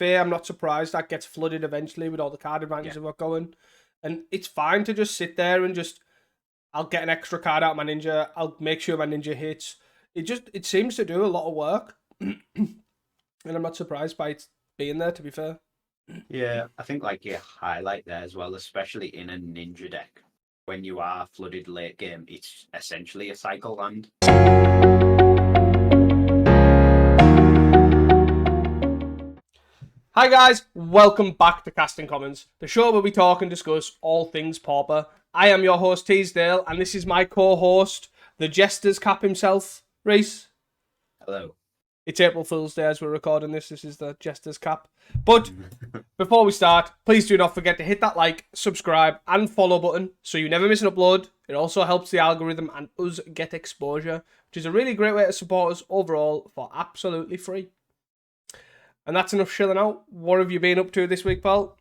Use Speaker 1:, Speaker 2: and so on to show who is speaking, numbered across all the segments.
Speaker 1: fair, I'm not surprised that gets flooded eventually with all the card advantages we've got going. And it's fine to just sit there and just, I'll get an extra card out of my ninja. I'll make sure my ninja hits. It seems to do a lot of work. And I'm not surprised by it being there, to be fair.
Speaker 2: Yeah, I think like you highlight there as well, especially in a ninja deck. When you are flooded late game, it's essentially a cycle land.
Speaker 1: Hi guys, welcome back to Casting Commons, the show where we talk and discuss all things Pauper. I am your host Teasdale, and this is my co-host, the Jester's Cap himself, Reese.
Speaker 2: Hello.
Speaker 1: It's April Fool's Day as we're recording this. This is the Jester's Cap. But before we start, please do not forget to hit that like, subscribe, and follow button so you never miss an upload. It also helps the algorithm and us get exposure, which is a really great way to support us overall for absolutely free. And that's enough shilling out. What have you been up to this week, pal?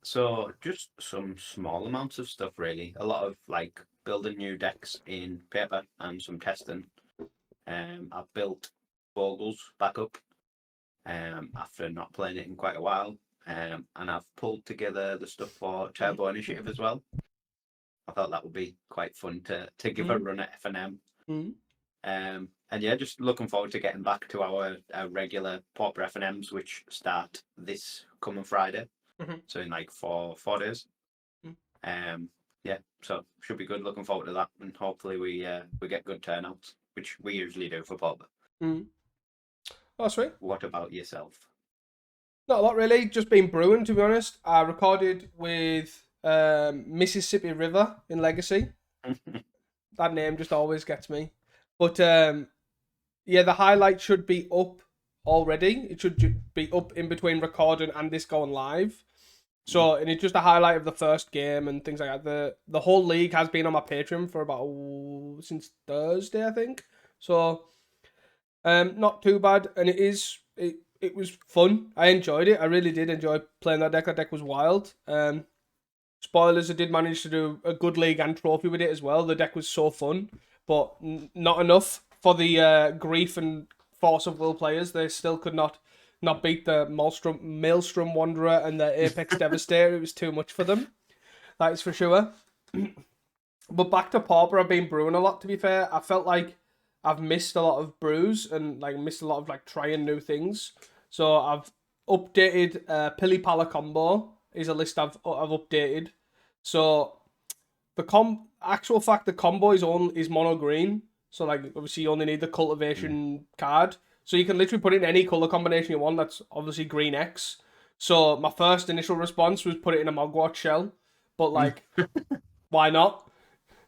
Speaker 2: So just some small amounts of stuff really. A lot of like building new decks in paper and some testing. I've built Vogels back up after not playing it in quite a while. And I've pulled together the stuff for Turbo Initiative as well. I thought that would be quite fun to give a run at FNM. And yeah, just looking forward to getting back to our regular Pauper FNMs, which start this coming Friday. So in like four days. Yeah, so should be good. Looking forward to that, and hopefully we get good turnouts, which we usually do for Pauper.
Speaker 1: Oh, sweet.
Speaker 2: What about yourself?
Speaker 1: Not a lot really. Just been brewing, to be honest. I recorded with Mississippi River in Legacy. That name just always gets me. But yeah, the highlight should be up already. It should be up in between recording and this going live. So, and it's just a highlight of the first game and things like that. The whole league has been on my Patreon for about since Thursday, I think. So, not too bad, and it was fun. I enjoyed it. I really did enjoy playing that deck. That deck was wild. Spoilers, I did manage to do a good league and trophy with it as well. The deck was so fun, but not enough for the grief and force of will players. They still could not beat the Maelstrom Wanderer and the Apex Devastator. It was too much for them. That is for sure. But back to Pauper, I've been brewing a lot, to be fair. I felt like I've missed a lot of brews and like missed a lot of like trying new things. So I've updated Pili Pala combo is a list I've updated. So the actual fact the combo is mono green. So like obviously you only need the cultivation card. So you can literally put it in any colour combination you want. That's obviously green X. So my first initial response was put it in a Mogwart shell. But like, why not?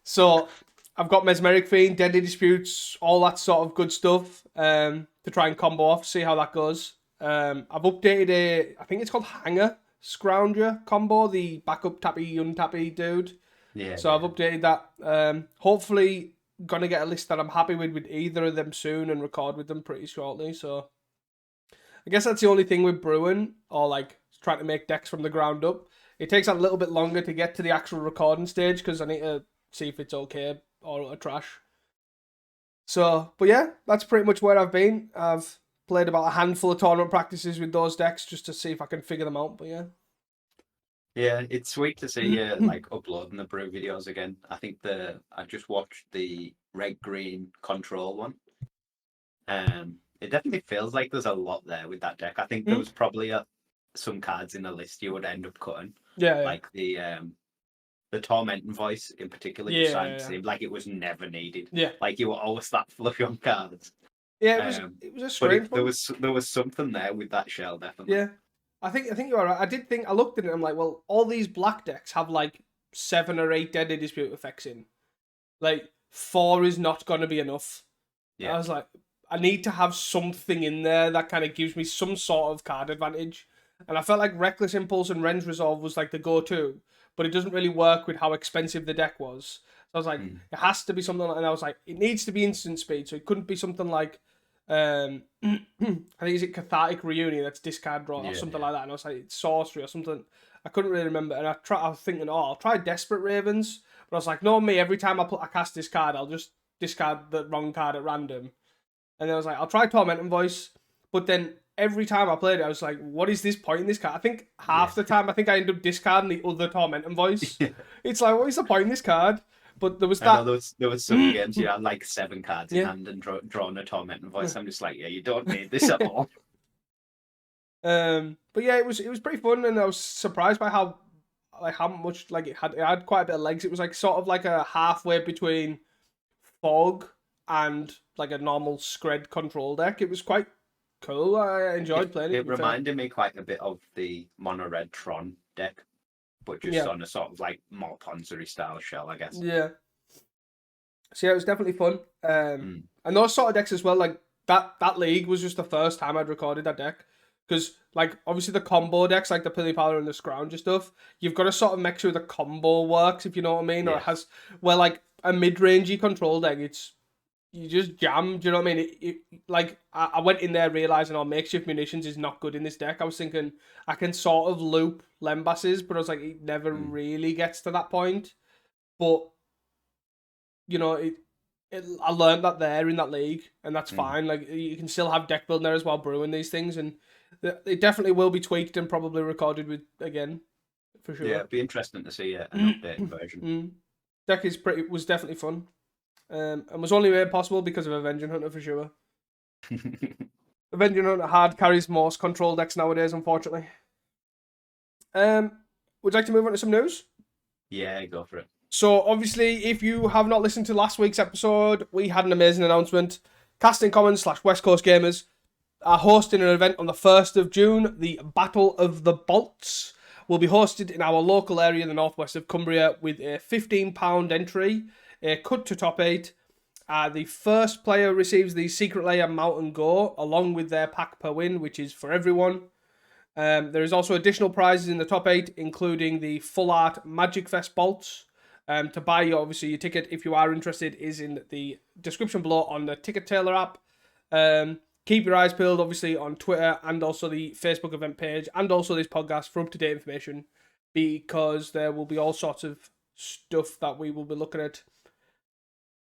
Speaker 1: So I've got Mesmeric Fiend, Deadly Disputes, all that sort of good stuff to try and combo off, see how that goes. I've updated I think it's called Hanger Scrounger combo, the backup tappy, untappy dude.
Speaker 2: Yeah.
Speaker 1: So I've updated that. Hopefully gonna get a list that I'm happy with either of them soon and record with them pretty shortly. So I guess that's the only thing with brewing or like trying to make decks from the ground up. It takes a little bit longer to get to the actual recording stage because I need to see if it's okay or trash. So, but yeah, that's pretty much where I've been. I've played about a handful of tournament practices with those decks just to see if I can figure them out. But yeah.
Speaker 2: Yeah, it's sweet to see you like uploading the brew videos again. I think I just watched the red green control one. It definitely feels like there's a lot there with that deck. I think there was probably some cards in the list you would end up cutting.
Speaker 1: Yeah.
Speaker 2: Like the Tormenting Voice in particular just seemed like it was never needed.
Speaker 1: Yeah.
Speaker 2: Like you were always that flush on cards.
Speaker 1: Yeah, it was a strange
Speaker 2: one.
Speaker 1: But
Speaker 2: there was something there with that shell, definitely.
Speaker 1: Yeah. I think you're right. I looked at it and I'm like, well, all these black decks have like 7 or 8 Deadly Dispute effects in. Like 4 is not gonna be enough. Yeah. I was like, I need to have something in there that kind of gives me some sort of card advantage. And I felt like Reckless Impulse and Renge Resolve was like the go-to, but it doesn't really work with how expensive the deck was. So I was like, it has to be something, and I was like, it needs to be instant speed, so it couldn't be something like, I think is it Cathartic Reunion, that's discard draw or something like that, and I was like, it's Sorcery or something. I couldn't really remember, and I was thinking, I'll try Desperate Ravens, but I was like, no, me, every time I cast this card, I'll just discard the wrong card at random. And then I was like, I'll try Tormenting Voice, but then every time I played it, I was like, what is this point in this card? I think half the time, I think I end up discarding the other Tormentum Voice. It's like, what is the point in this card? But there was that.
Speaker 2: I know there was some games you had like 7 cards in
Speaker 1: Yeah.
Speaker 2: hand and drawn a Tormentum Voice. I'm just like, yeah, you don't need this at all.
Speaker 1: But yeah, it was pretty fun, and I was surprised by how much like it had quite a bit of legs. It was like sort of like a halfway between Fog and like a normal Scred control deck. It was quite cool. I enjoyed playing it.
Speaker 2: It reminded me quite a bit of the mono red Tron deck, but just on a sort of like more Ponzery style shell, I guess.
Speaker 1: Yeah. So yeah, it was definitely fun. And those sort of decks as well, like that league was just the first time I'd recorded that deck. Because, like, obviously the combo decks, like the Pilly-Pally and the Scrounger and stuff, you've got to sort of make sure the combo works, if you know what I mean. Or it has, well, like, a mid-rangey control deck, you just jam, do you know what I mean? Like, I went in there realising, makeshift munitions is not good in this deck. I was thinking, I can sort of loop Lembasses, but I was like, it never really gets to that point. But, you know, I learned that there in that league, and that's fine. Like, you can still have deck building there as well, brewing these things, and it definitely will be tweaked and probably recorded with again, for sure.
Speaker 2: Yeah, it'd be interesting to see an updated version.
Speaker 1: Deck was definitely fun, and was only made possible because of Avenging Hunter for sure. Avenging Hunter hard carries most control decks nowadays, unfortunately. Would you like to move on to some news?
Speaker 2: Yeah, go for it.
Speaker 1: So, obviously, if you have not listened to last week's episode, we had an amazing announcement. Casting Commons / West Coast Gamers are hosting an event on the 1st of June. The Battle of the Bolts will be hosted in our local area in the northwest of Cumbria with a £15 entry, a cut to top 8. The first player receives the Secret Layer Mount and Go, along with their pack per win, which is for everyone. There is also additional prizes in the top 8, including the Full Art Magic Fest Bolts. To buy, obviously, your ticket, if you are interested, is in the description below on the Ticket Tailor app. Keep your eyes peeled, obviously, on Twitter and also the Facebook event page and also this podcast for up-to-date information, because there will be all sorts of stuff that we will be looking at,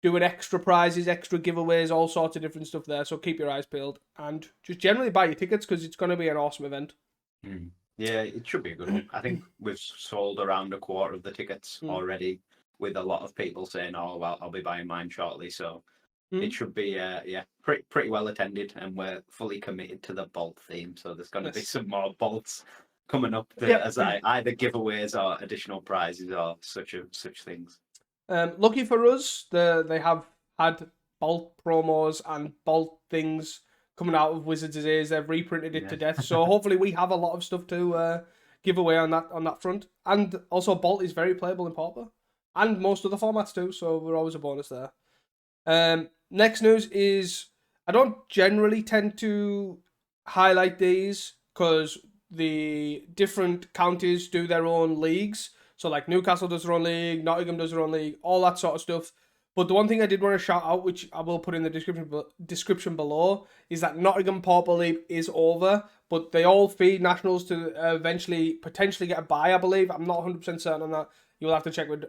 Speaker 1: doing extra prizes, extra giveaways, all sorts of different stuff there. So keep your eyes peeled and just generally buy your tickets, because it's going to be an awesome event.
Speaker 2: Yeah, it should be a good one. I think we've sold around a quarter of the tickets already, with a lot of people saying, "Oh, well, I'll be buying mine shortly." So it should be, pretty well attended, and we're fully committed to the bolt theme. So there's going to be some more bolts coming up as either giveaways or additional prizes or such things.
Speaker 1: Lucky for us, they have had bolt promos and bolt things coming out of Wizards' ears. They've reprinted it to death. So hopefully we have a lot of stuff to give away on that front. And also Bolt is very playable in Pauper. And most other formats too, so we're always a bonus there. Next news is, I don't generally tend to highlight these because the different counties do their own leagues. So like Newcastle does their own league, Nottingham does their own league, all that sort of stuff. But the one thing I did want to shout out, which I will put in the description below, is that Nottingham Pauper League is over, but they all feed nationals to eventually potentially get a bye, I believe. I'm not 100% certain on that. You'll have to check with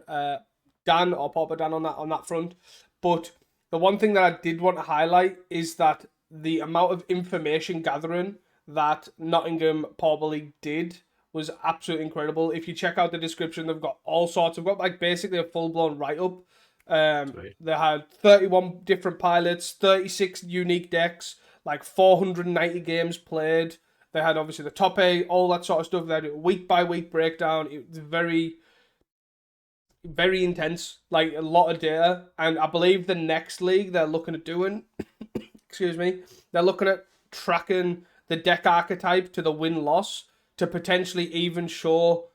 Speaker 1: Dan or Pauper Dan on that front. But the one thing that I did want to highlight is that the amount of information gathering that Nottingham Pauper League did was absolutely incredible. If you check out the description, they've got all sorts. They've got like basically a full-blown write-up. They had 31 different pilots, 36 unique decks, like 490 games played. They had obviously the top 8, all that sort of stuff. They had a week-by-week breakdown. It was very, very intense, like a lot of data. And I believe the next league they're looking at doing, they're looking at tracking the deck archetype to the win-loss to potentially even show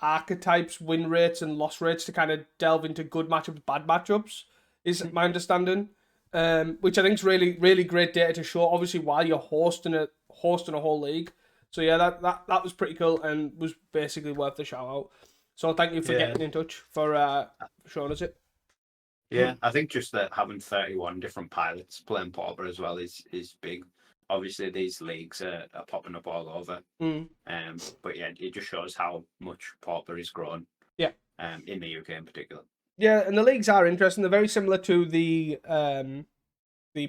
Speaker 1: archetypes, win rates and loss rates to kind of delve into good matchups, bad matchups, is my understanding. Which I think is really, really great data to show, obviously, while you're hosting a whole league. So yeah, that was pretty cool and was basically worth the shout out. So thank you for getting in touch for showing us it.
Speaker 2: Yeah, I think just that having 31 different pilots playing Pauper as well is big. Obviously, these leagues are popping up all over. But yeah, it just shows how much Pauper is growing. Yeah. In the UK in particular.
Speaker 1: Yeah, and the leagues are interesting. They're very similar to the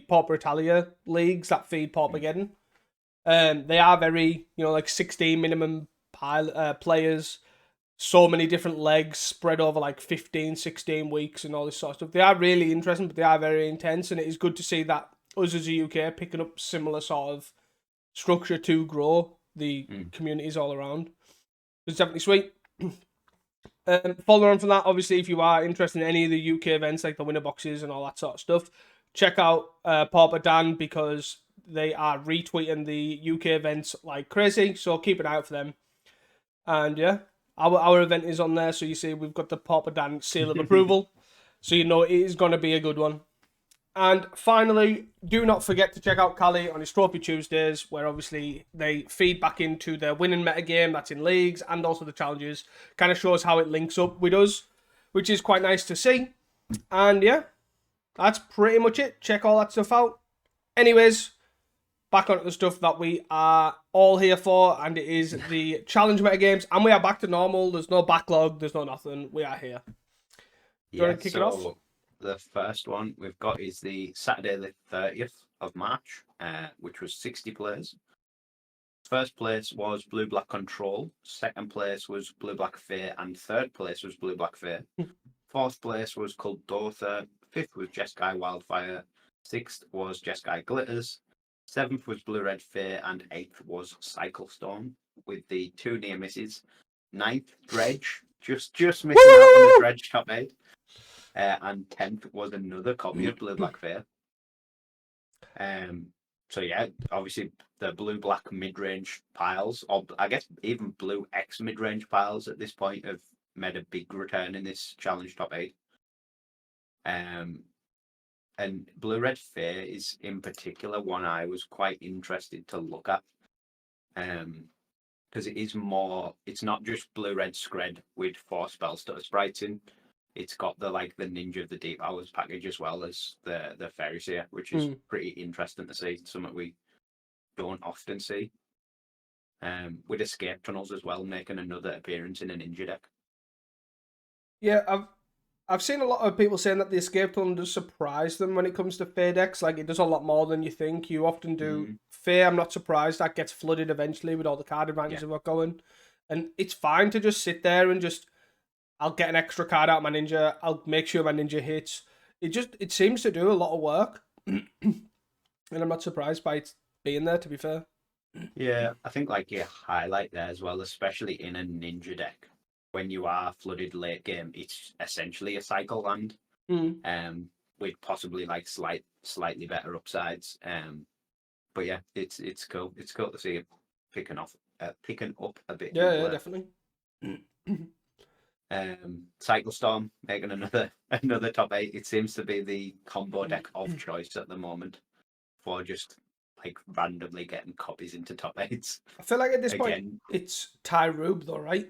Speaker 1: Pauper Italia leagues that feed Paupergeddon. They are very, like 16 minimum players, so many different legs spread over like 15, 16 weeks and all this sort of stuff. They are really interesting, but they are very intense, and it is good to see that us as a UK are picking up similar sort of structure to grow the communities all around. It's definitely sweet. Following on from that, obviously, if you are interested in any of the UK events like the winner boxes and all that sort of stuff, check out Pauper Dan, because they are retweeting the UK events like crazy. So keep an eye out for them. And yeah, our event is on there, so you see we've got the Pauper Dan seal of approval, so you know it is going to be a good one. And finally, do not forget to check out Kali on his Trophy Tuesdays, where obviously they feed back into their winning metagame that's in leagues and also the challenges. Kind of shows how it links up with us, which is quite nice to see. And yeah, that's pretty much it. Check all that stuff out. Anyways, back onto the stuff that we are all here for, and it is the challenge metagames. And we are back to normal. There's no backlog, there's no nothing. We are here. Do you want to kick it off?
Speaker 2: The first one we've got is the Saturday the 30th of March, which was 60 players. First place was Blue Black Control, second place was Blue Black Fair, and third place was Blue Black Fair. Fourth place was Cult Dotha, fifth was Jeskai Wildfire, sixth was Jeskai Glitters, seventh was Blue Red Fair, and eighth was Cycle Storm, with the two near misses. Ninth, Dredge, just missing out on the Dredge top 8. And 10th was another copy of Blue Black Fair. So yeah, obviously the Blue Black mid-range piles, or I guess even Blue X mid-range piles at this point, have made a big return in this challenge top 8. And Blue Red Fair is in particular one I was quite interested to look at. Because it's not just Blue Red Scred with 4 spell stutter sprites in. It's got the Ninja of the Deep Hours package as well as the Fairy Seer, which is pretty interesting to see. Something we don't often see. With Escape Tunnels as well, making another appearance in a Ninja deck.
Speaker 1: Yeah, I've seen a lot of people saying that the Escape Tunnel does surprise them when it comes to Fair decks. Like, it does a lot more than you think. You often do Fair, I'm not surprised. That gets flooded eventually with all the card advantages we've got going. And it's fine to just sit there and just... I'll get an extra card out of my Ninja. I'll make sure my Ninja hits. It seems to do a lot of work. And I'm not surprised by it being there, to be fair.
Speaker 2: Yeah, I think you highlight there as well, especially in a Ninja deck. When you are flooded late game, it's essentially a cycle land. With possibly slightly better upsides. But yeah, it's cool. It's cool to see it picking up a bit.
Speaker 1: Yeah, definitely.
Speaker 2: Cycle Storm making another top 8. It seems to be the combo deck of choice at the moment for just randomly getting copies into top 8s.
Speaker 1: I feel like at this point it's Tyrube though, right?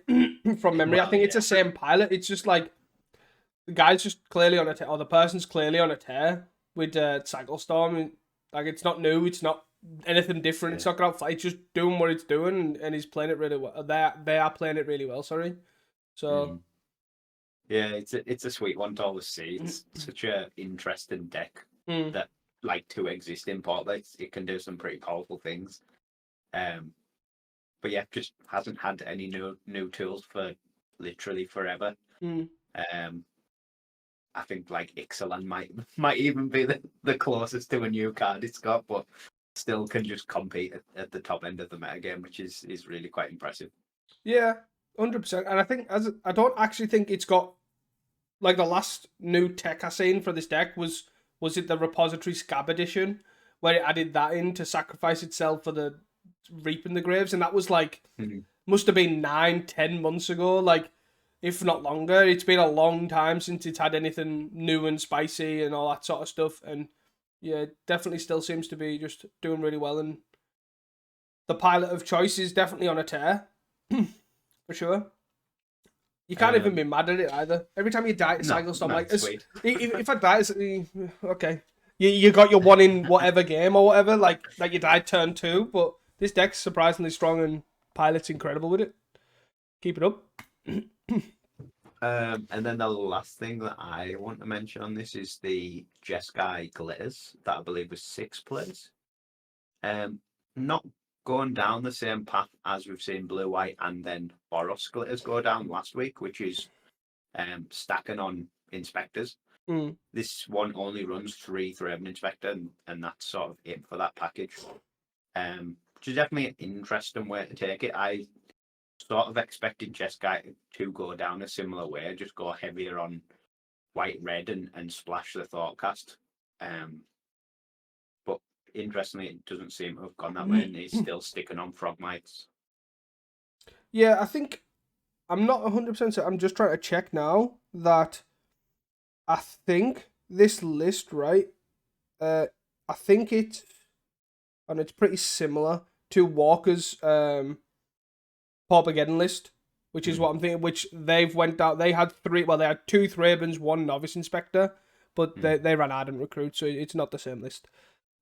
Speaker 1: From memory, I think it's the same pilot. It's just the guy's just clearly on a tear, or the person's clearly on a tear with Cycle Storm. It's not new. It's not anything different. Yeah. It's not got out. It's just doing what it's doing, and he's playing it really well. They are playing it really well. Sorry. So,
Speaker 2: yeah, it's a sweet one to always see. It's such an interesting deck that, to exist in Pauper, it can do some pretty powerful things. But yeah, just hasn't had any new tools for literally forever. I think Ixalan might even be the closest to a new card it's got, but still can just compete at the top end of the metagame, which is really quite impressive.
Speaker 1: Yeah. 100%, and I think I don't actually think it's got the last new tech I seen for this deck was it the Repository Scab edition, where it added that in to sacrifice itself for the Reaping the Graves, and that was must have been 9-10 months ago, if not longer. It's been a long time since it's had anything new and spicy and all that sort of stuff, and yeah, it definitely still seems to be just doing really well, and the pilot of choice is definitely on a tear. For sure. You can't even be mad at it either. Every time you die to Cycle Storm, if I die, okay. You got your one in whatever game or whatever, you died turn 2, but this deck's surprisingly strong and Pilot's incredible with it. Keep it up.
Speaker 2: And then the last thing that I want to mention on this is the Jeskai Glitters, that I believe was 6th place. Not going down the same path as we've seen Blue White and then Boros Splitters go down last week, which is stacking on inspectors. This one only runs 3 Thraben Inspector, and that's sort of it for that package. Which is definitely an interesting way to take it. I sort of expected Jeskai to go down a similar way, just go heavier on white red and splash the Thoughtcast. But interestingly, it doesn't seem to have gone that way, and he's still sticking on Frogmites.
Speaker 1: Yeah, I think I'm not 100% certain. I'm just trying to check now that I think this list, right? I think it's pretty similar to Walker's Pauper list, which is what I'm thinking. Which they've went out. They had 2 Thrabens, 1 Novice Inspector, but they ran Ardent Recruit, so it's not the same list.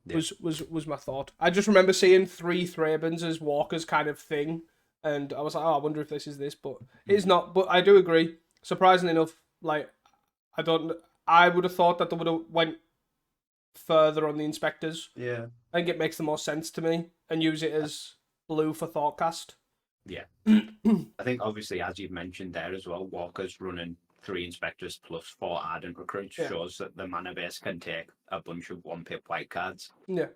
Speaker 1: Yeah. Was my thought. I just remember seeing 3 Thrabens as Walker's kind of thing, and I was like, oh, I wonder if this is this, but it's not. But I do agree. Surprisingly enough, like I would have thought that they would have went further on the Inspectors.
Speaker 2: Yeah,
Speaker 1: I think it makes the most sense to me, and use it as blue for Thoughtcast.
Speaker 2: Yeah. I think obviously, as you've mentioned there as well, Walker's running 3 Inspectors plus 4 Ardent Recruits shows that the mana base can take a bunch of 1-pip white cards.
Speaker 1: Yeah.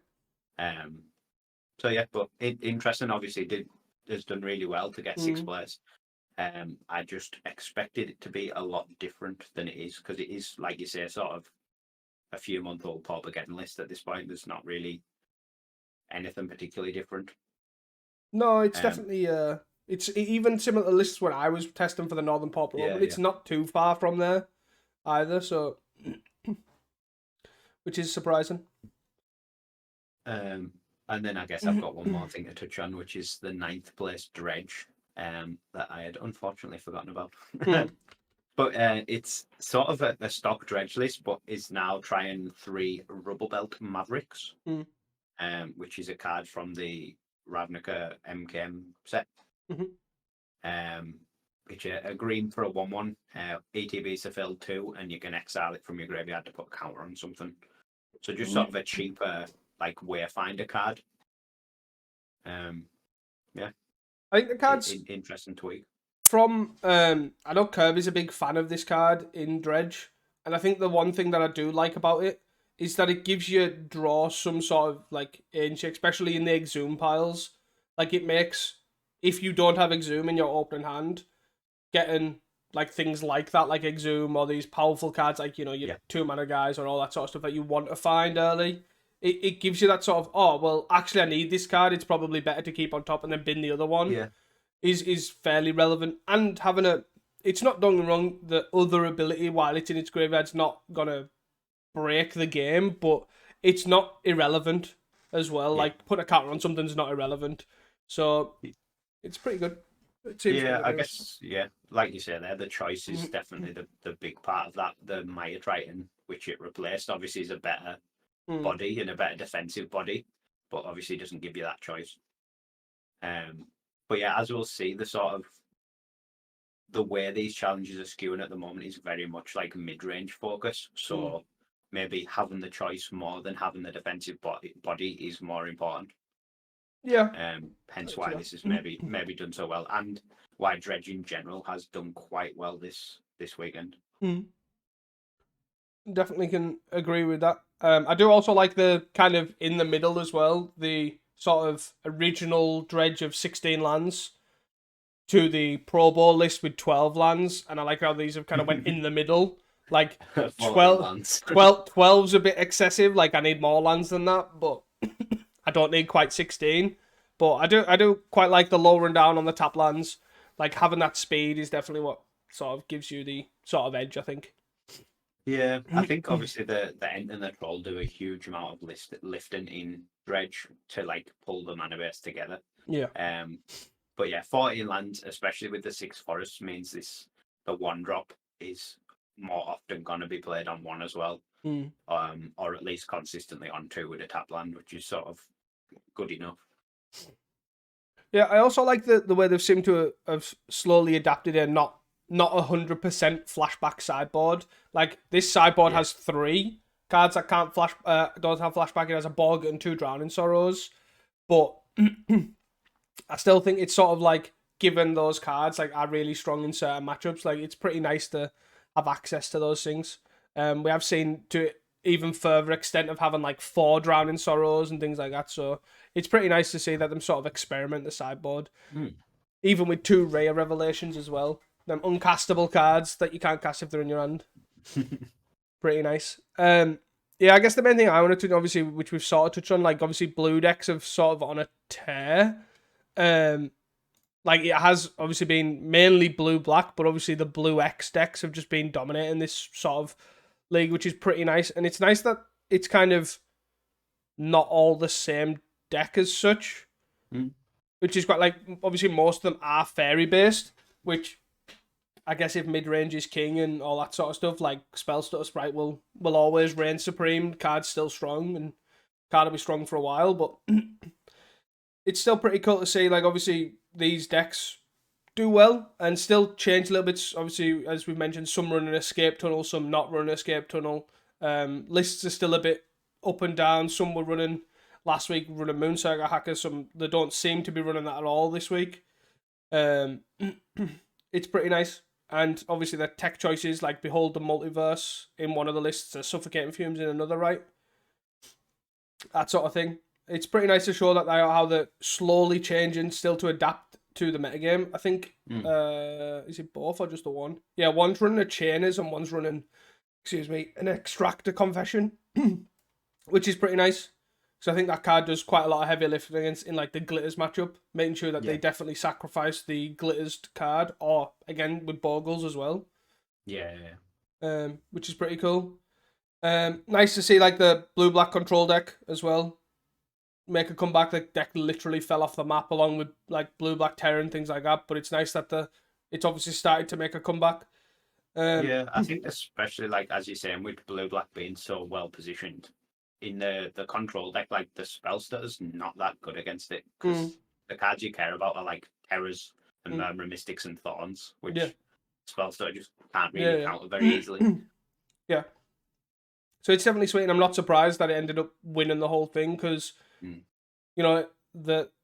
Speaker 2: So yeah, but interesting. Obviously, has done really well to get 6th place. I just expected it to be a lot different than it is, because it is, like you say, sort of a few-month-old Pauper getting list at this point. There's not really anything particularly different.
Speaker 1: No, it's definitely it's even similar to lists when I was testing for the Northern Pauper, but it's not too far from there either. So, which is surprising.
Speaker 2: And then I guess I've got one more thing to touch on, which is the 9th place Dredge, that I had unfortunately forgotten about. But it's sort of a stock Dredge list, but is now trying 3 Rubble Belt Mavericks, which is a card from the Ravnica MKM set. Which a green for a 1/1, ETBs to fill 2, and you can exile it from your graveyard to put a counter on something. So just sort of a cheaper, like, Wayfinder card. Yeah.
Speaker 1: I think the card's
Speaker 2: interesting tweak.
Speaker 1: From I know Kirby's a big fan of this card in Dredge, and I think the one thing that I do like about it is that it gives you draw some sort of like ancient, especially in the Exhume piles. Like, it makes, if you don't have Exhume in your opening hand, getting like things like that, like Exhume or these powerful cards, like, you know, your 2-mana guys or all that sort of stuff that you want to find early. It gives you that sort of, oh, well, actually I need this card, it's probably better to keep on top and then bin the other one.
Speaker 2: Yeah.
Speaker 1: Is fairly relevant, and having it's not, don't get me wrong, the other ability while it's in its graveyard's not gonna break the game, but it's not irrelevant as well. Yeah. Like, put a counter on something's not irrelevant, so it's pretty good.
Speaker 2: I guess, like you say there, the choice is definitely the big part of that. The Maya Triton, which it replaced, obviously is a better body and a better defensive body, but obviously doesn't give you that choice. But yeah, as we'll see, the way these challenges are skewing at the moment is very much like mid-range focus. So maybe having the choice more than having the defensive body is more important.
Speaker 1: Yeah.
Speaker 2: Hence why this is maybe done so well, and why Dredge in general has done quite well this weekend.
Speaker 1: Definitely can agree with that. I do also like the kind of in the middle as well, the sort of original Dredge of 16 lands to the Pro Bowl list with 12 lands, and I like how these have kind of went in the middle. Like 12's a bit excessive. Like, I need more lands than that, but I don't need quite 16. But I do quite like the lowering down on the tap lands. Like, having that speed is definitely what sort of gives you the sort of edge, I think.
Speaker 2: Yeah, I think obviously the Ent and the Troll do a huge amount of lifting in Dredge to, like, pull the mana base together.
Speaker 1: Yeah.
Speaker 2: But yeah, 14 lands, especially with the 6 forests, means the 1-drop is more often going to be played on 1 as well, or at least consistently on 2 with a tap land, which is sort of good enough.
Speaker 1: Yeah, I also like the way they've seemed to have slowly adapted and not 100% flashback sideboard. Like, this sideboard has 3 cards that can't don't have flashback. It has a Bog and 2 Drowning Sorrows, but I still think it's sort of like, given those cards like are really strong in certain matchups, like it's pretty nice to have access to those things. We have seen to even further extent of having like 4 Drowning Sorrows and things like that. So it's pretty nice to see that them sort of experiment the sideboard, even with 2 rare revelations as well. Them uncastable cards that you can't cast if they're in your hand. Pretty nice. Yeah, I guess the main thing I wanted to obviously, which we've sort of touched on, like obviously blue decks have sort of on a tear. Like it has obviously been mainly blue black, but obviously the blue X decks have just been dominating this sort of league, which is pretty nice. And it's nice that it's kind of not all the same deck as such, which is quite like, obviously most of them are fairy based, which I guess if mid-range is king and all that sort of stuff, like Spell Stutter Sprite will always reign supreme. Card's still strong and card will be strong for a while, but it's still pretty cool to see. Like obviously these decks do well and still change a little bit. Obviously, as we've mentioned, some run an escape tunnel, some not run an escape tunnel. Lists are still a bit up and down. Some were running last week, running Moonsaga Hacker. Some they don't seem to be running that at all this week. It's pretty nice. And obviously the tech choices like Behold the Multiverse in one of the lists, Suffocating Fumes in another, right? That sort of thing. It's pretty nice to show that how they're slowly changing still to adapt to the metagame. I think, is it both or just the one? Yeah, one's running a Chainers and one's running, an Extractor Confession, which is pretty nice. So I think that card does quite a lot of heavy lifting in like the Glitters matchup, making sure that they definitely sacrifice the Glitters card, or again with Bogles as well. Which is pretty cool. Nice to see like the blue-black control deck as well make a comeback. The deck literally fell off the map along with like blue-black Terror and things like that. But it's nice that it's obviously started to make a comeback.
Speaker 2: I think especially like as you're saying with blue-black being so well positioned in the control deck, like the Spell Stutter's not that good against it because the cards you care about are like Terrors and Murmur Mystics and Thorns, which Spell Stutter just can't really counter very easily.
Speaker 1: Yeah. So it's definitely sweet, and I'm not surprised that it ended up winning the whole thing because, you know,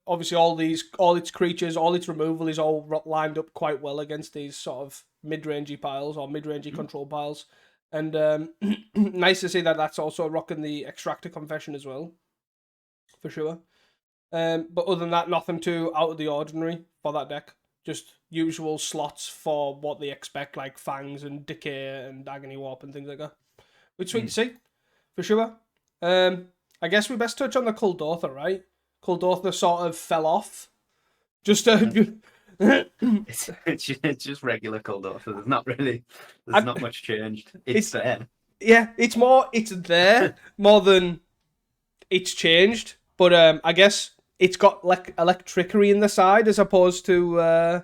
Speaker 1: obviously all its creatures, all its removal is all lined up quite well against these sort of mid-rangey piles or mid-rangey control piles. And nice to see that that's also rocking the Extractor Confession as well, for sure. But other than that, nothing too out of the ordinary for that deck. Just usual slots for what they expect, like Fangs and Decay and Agony Warp and things like that. Which is sweet to see, for sure. I guess we best touch on the Kuldotha, right? Kuldotha sort of fell off. Just
Speaker 2: it's just regular Kuldotha. There's not much changed. It's there.
Speaker 1: Yeah, it's there more than it's changed. But I guess it's got like electricity in the side as opposed to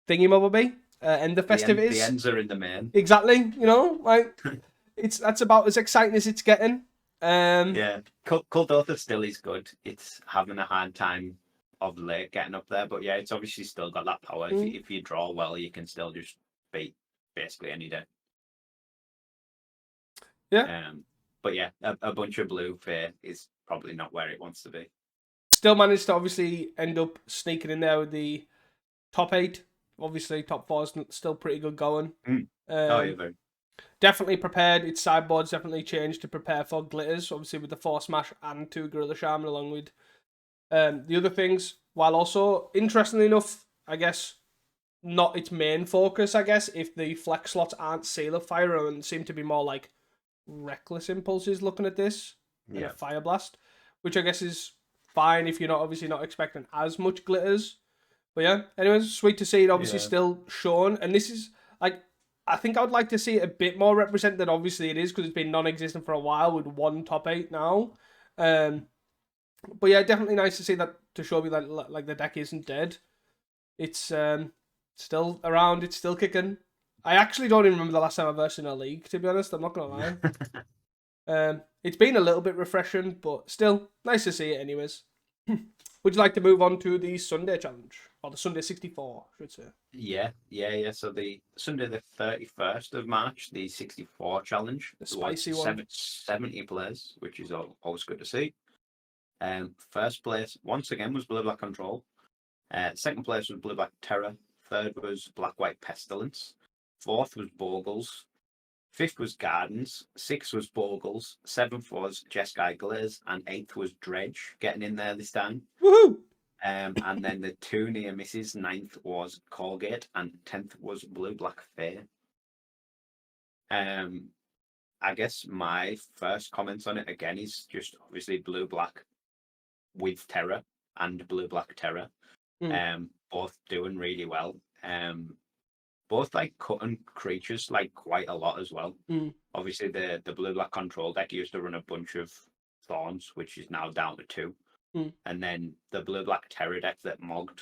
Speaker 1: thingy-mobby, end the festivities.
Speaker 2: The ends are in the main.
Speaker 1: Exactly, you know, like that's about as exciting as it's getting.
Speaker 2: Kuldotha still is good. It's having a hard time of late getting up there, but yeah, it's obviously still got that power. If you draw well, you can still just beat basically any day.
Speaker 1: Yeah.
Speaker 2: But yeah, a bunch of blue Fae is probably not where it wants to be.
Speaker 1: Still managed to obviously end up sneaking in there with the top 8. Obviously, top 4 is still pretty good going. Definitely prepared. Its sideboard's definitely changed to prepare for Glitters, obviously with the Force Smash and 2 Gorilla Shaman along with the other things. While also, interestingly enough, I guess, not its main focus, I guess, if the flex slots aren't Seal of Fire and seem to be more like Reckless Impulses looking at this. And a Fire Blast, which I guess is fine if you're not expecting as much Glitters. But yeah, anyways, sweet to see it obviously still shown. And this is, like, I think I would like to see it a bit more represented than obviously it is because it's been non-existent for a while with 1 top 8 now. But yeah, definitely nice to see that, to show me that like the deck isn't dead. It's still around, it's still kicking. I actually don't even remember the last time I versed in a league, to be honest. I'm not going to lie. It's been a little bit refreshing, but still nice to see it anyways. Would you like to move on to the Sunday challenge? Or the Sunday 64, I should say.
Speaker 2: Yeah. So the Sunday the 31st of March, the 64 challenge.
Speaker 1: The spicy one.
Speaker 2: 70 players, which is always good to see. First place, once again, was Blue Black Control. Second place was Blue Black Terror. Third was Black White Pestilence. Fourth was Bogles. Fifth was Gardens. Sixth was Bogles. Seventh was Jeskai Glaze. And eighth was Dredge, getting in there this time.
Speaker 1: Woohoo!
Speaker 2: And then the two near misses. Ninth was Colgate, and 10th was Blue Black Fair. I guess my first comments on it again is just obviously Blue Black with Terror and Blue Black Terror. Both doing really well. Both like cutting creatures like quite a lot as well. Obviously the Blue Black control deck used to run a bunch of Thorns, which is now down to 2. And then the Blue Black Terror deck that Mogged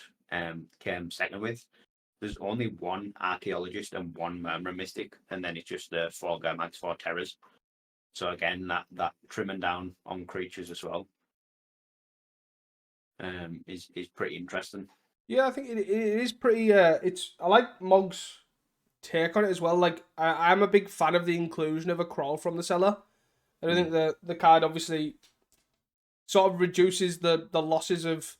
Speaker 2: came second with, there's only one Archaeologist and one Murmur Mystic, and then it's just the 4 Gurmags, 4 Terrors. So again, that trimming down on creatures as well is pretty interesting.
Speaker 1: Yeah, I think it is pretty. I like Mog's take on it as well. Like I'm a big fan of the inclusion of a crawl from the cellar. I think the card obviously sort of reduces the losses of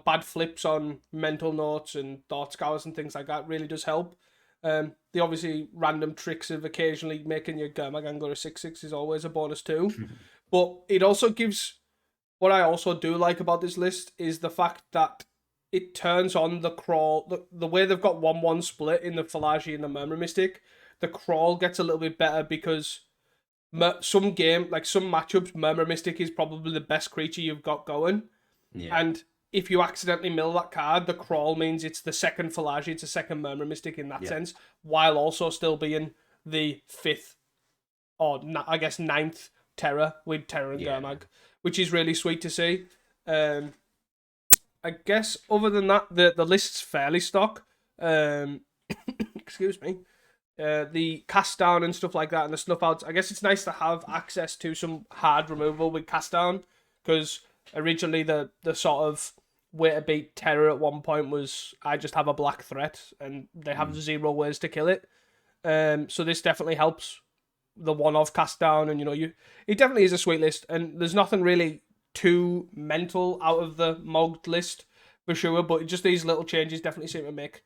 Speaker 1: bad flips on mental notes and thought scours and things like that. Really does help. The obviously random tricks of occasionally making your Gurmag Angler a 6/6 is always a bonus too. But it also gives, what I also do like about this list is the fact that it turns on the crawl. The way they've got 1/1 split in the Phalagi and the Murmur Mystic, the crawl gets a little bit better because some matchups, Murmur Mystic is probably the best creature you've got going.
Speaker 2: Yeah.
Speaker 1: And if you accidentally mill that card, the crawl means it's the second Phalagi, it's a second Murmur Mystic in that sense, while also still being the 5th, or I guess 9th Terror with Terror and Gurmag, which is really sweet to see. I guess other than that, the list's fairly stock. Excuse me. The cast down and stuff like that and the snuff outs, I guess it's nice to have access to some hard removal with cast down, because originally the sort of way to beat Terror at one point was I just have a black threat and they have 0 ways to kill it. So this definitely helps the one-off cast down, and it definitely is a sweet list, and there's nothing really too mental out of the Mogged list for sure, but just these little changes definitely seem to make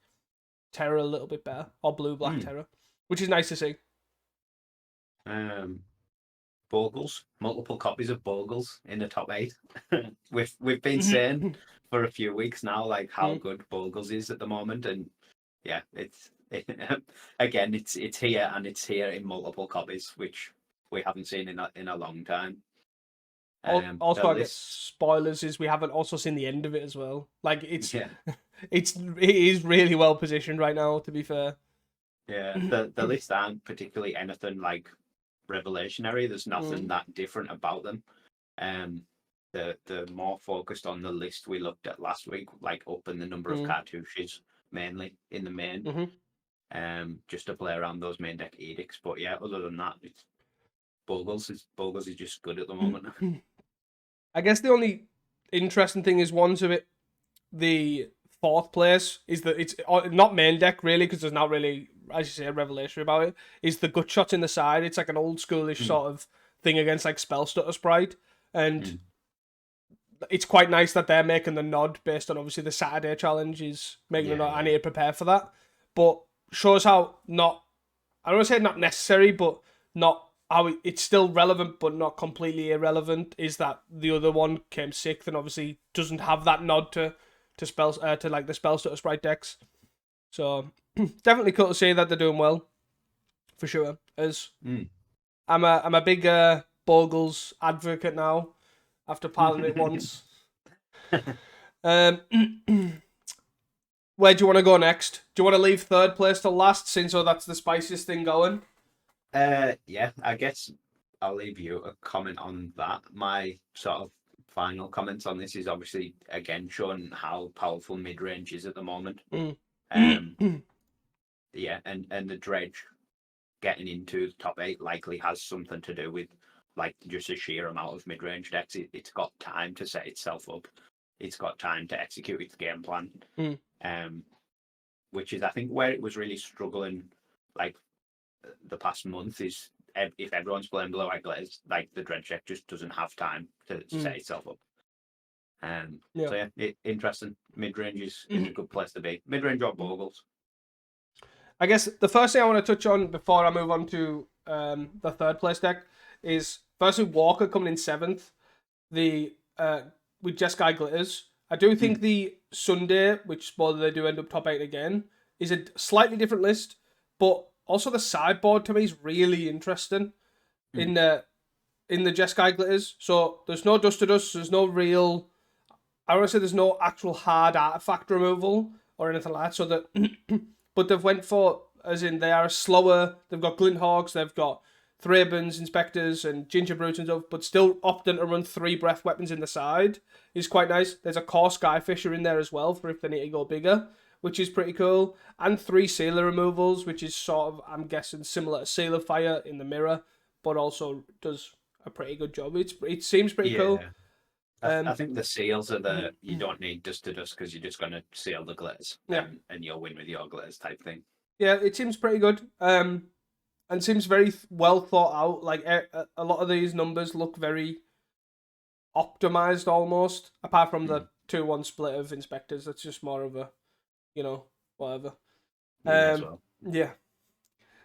Speaker 1: Terror a little bit better, or Blue-Black Terror, which is nice to see.
Speaker 2: Bogles, multiple copies of Bogles in the top 8. We've been saying for a few weeks now like how good Bogles is at the moment, and again it's here, and it's here in multiple copies, which we haven't seen in a long time.
Speaker 1: Also, I guess spoilers is we haven't also seen the end of it as well. Like it is really well positioned right now, to be fair.
Speaker 2: Yeah, the list aren't particularly anything like revelationary. There's nothing that different about them. The more focused on the list we looked at last week, like up in the number of cartouches mainly in the main, just to play around those main deck edicts. But yeah, other than that, it's Bogles is just good at the moment.
Speaker 1: I guess the only interesting thing is the 4th place is that it's not main deck really, because there's not really, as you say, a revelation about it, is the gut shot in the side. It's like an old schoolish sort of thing against like Spell Stutter Sprite, and it's quite nice that they're making the nod based on obviously the Saturday challenge is making the nod. I need to prepare for that, but shows how I don't want to say not necessary, but not how it's still relevant but not completely irrelevant, is that the other one came 6th and obviously doesn't have that nod to spells to like the Spell Stutter Sprite decks. So definitely cool to see that they're doing well, for sure. As I'm a big Bogles advocate now after piling it once. Where do you want to go next? Do you want to leave 3rd place to last, since that's the spiciest thing going?
Speaker 2: Yeah, I guess I'll leave you a comment on that. My sort of final comments on this is obviously again showing how powerful Midrange is at the moment. Yeah, and the Dredge getting into the top 8 likely has something to do with like just a sheer amount of mid-range decks. It's got time to set itself up. It's got time to execute its game plan. Which is I think where it was really struggling like the past month is if everyone's playing Blue White Glaze, like the Dredge deck just doesn't have time to set itself up. So yeah, interesting. Mid-range is a good place to be. Mid-range or Bogles.
Speaker 1: I guess the first thing I want to touch on before I move on to the third place deck is firstly Walker coming in 7th. The with Jeskai Glitters. I do think the Sunday, which spoiler they do end up top 8 again, is a slightly different list, but also the sideboard to me is really interesting in the Jeskai Glitters. So there's no Dust to Dust, there's no real, I want to say there's no actual hard artifact removal or anything like that. So that, but they've went for, as in they are slower. They've got Glinthawks, they've got Thrabans, Inspectors, and Ginger Brutes and stuff, but still opting to run 3 breath weapons in the side is quite nice. There's a core Skyfisher in there as well for if they need to go bigger, which is pretty cool. And 3 Sealer removals, which is sort of, I'm guessing, similar to Seal of Fire in the mirror, but also does a pretty good job. It seems pretty cool.
Speaker 2: I think the seals are you don't need Dust to Dust because you're just going to seal the glitters and you'll win with your glitters type thing.
Speaker 1: Yeah, it seems pretty good. And seems very well thought out. Like a lot of these numbers look very optimized almost, apart from the 2-1 split of Inspectors. That's just more of a, whatever. Yeah.